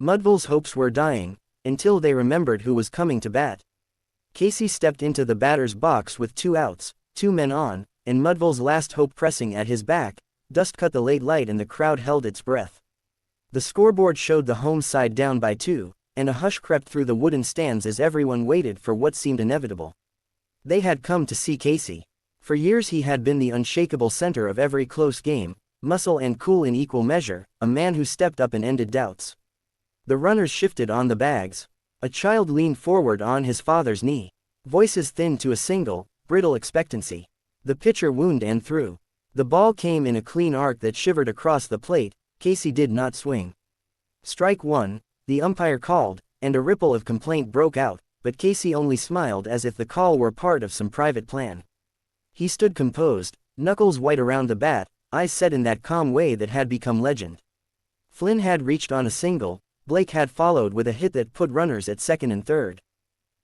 Mudville's hopes were dying, until they remembered who was coming to bat. Casey stepped into the batter's box with 2 outs, 2 men on, and Mudville's last hope pressing at his back. Dust cut the late light and the crowd held its breath. The scoreboard showed the home side down by 2, and a hush crept through the wooden stands as everyone waited for what seemed inevitable. They had come to see Casey. For years he had been the unshakable center of every close game, muscle and cool in equal measure, a man who stepped up and ended doubts. The runners shifted on the bags. A child leaned forward on his father's knee. Voices thinned to a single, brittle expectancy. The pitcher wound and threw. The ball came in a clean arc that shivered across the plate. Casey did not swing. Strike 1, the umpire called, and a ripple of complaint broke out, but Casey only smiled as if the call were part of some private plan. He stood composed, knuckles white around the bat, eyes set in that calm way that had become legend. Flynn had reached on a single. Blake had followed with a hit that put runners at second and third.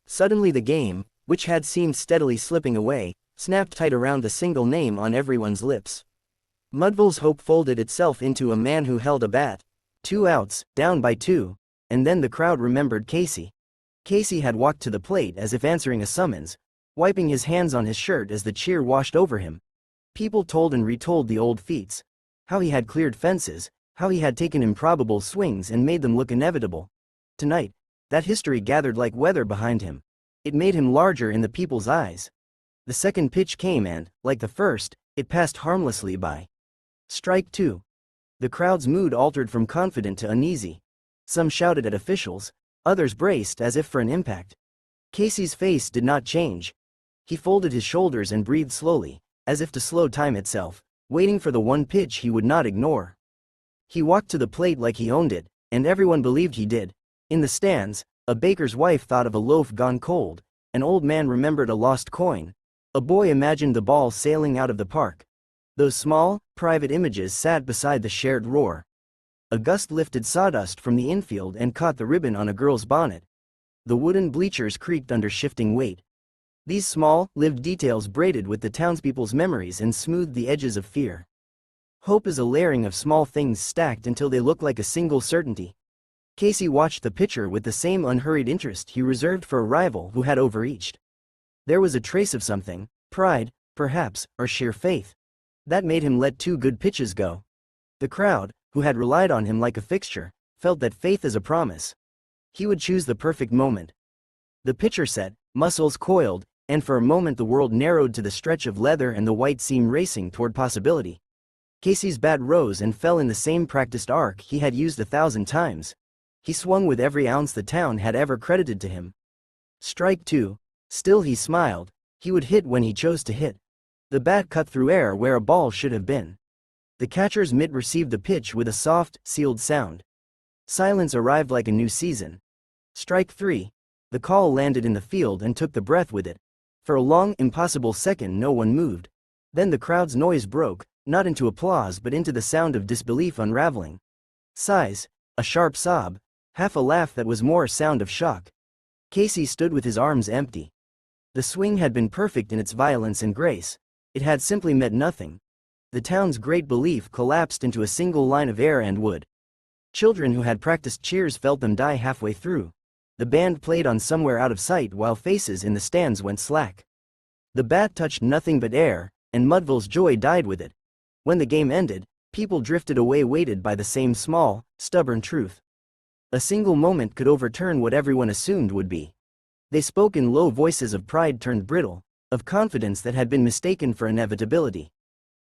Suddenly the game, which had seemed steadily slipping away, snapped tight around the single name on everyone's lips. Mudville's hope folded itself into a man who held a bat. 2 outs, down by 2, and then the crowd remembered Casey. Casey had walked to the plate as if answering a summons, wiping his hands on his shirt as the cheer washed over him. People told and retold the old feats. How he had cleared fences, how he had taken improbable swings and made them look inevitable. Tonight, that history gathered like weather behind him. It made him larger in the people's eyes. The second pitch came and, like the first, it passed harmlessly by. Strike 2. The crowd's mood altered from confident to uneasy. Some shouted at officials, others braced as if for an impact. Casey's face did not change. He folded his shoulders and breathed slowly, as if to slow time itself, waiting for the one pitch he would not ignore. He walked to the plate like he owned it, and everyone believed he did. In the stands, a baker's wife thought of a loaf gone cold, an old man remembered a lost coin, a boy imagined the ball sailing out of the park. Those small, private images sat beside the shared roar. A gust lifted sawdust from the infield and caught the ribbon on a girl's bonnet. The wooden bleachers creaked under shifting weight. These small, lived details braided with the townspeople's memories and smoothed the edges of fear. Hope is a layering of small things stacked until they look like a single certainty. Casey watched the pitcher with the same unhurried interest he reserved for a rival who had overreached. There was a trace of something, pride, perhaps, or sheer faith, that made him let 2 good pitches go. The crowd, who had relied on him like a fixture, felt that faith is a promise. He would choose the perfect moment. The pitcher set, muscles coiled, and for a moment the world narrowed to the stretch of leather and the white seam racing toward possibility. Casey's bat rose and fell in the same practiced arc he had used 1,000 times. He swung with every ounce the town had ever credited to him. Strike 2. Still he smiled. He would hit when he chose to hit. The bat cut through air where a ball should have been. The catcher's mitt received the pitch with a soft, sealed sound. Silence arrived like a new season. Strike 3. The call landed in the field and took the breath with it. For a long, impossible second no one moved. Then the crowd's noise broke, not into applause but into the sound of disbelief unraveling. Sighs, a sharp sob, half a laugh that was more a sound of shock. Casey stood with his arms empty. The swing had been perfect in its violence and grace. It had simply meant nothing. The town's great belief collapsed into a single line of air and wood. Children who had practiced cheers felt them die halfway through. The band played on somewhere out of sight while faces in the stands went slack. The bat touched nothing but air, and Mudville's joy died with it. When the game ended, people drifted away weighted by the same small, stubborn truth. A single moment could overturn what everyone assumed would be. They spoke in low voices of pride turned brittle, of confidence that had been mistaken for inevitability.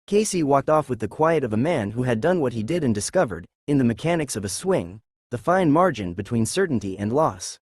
Casey walked off with the quiet of a man who had done what he did and discovered, in the mechanics of a swing, the fine margin between certainty and loss.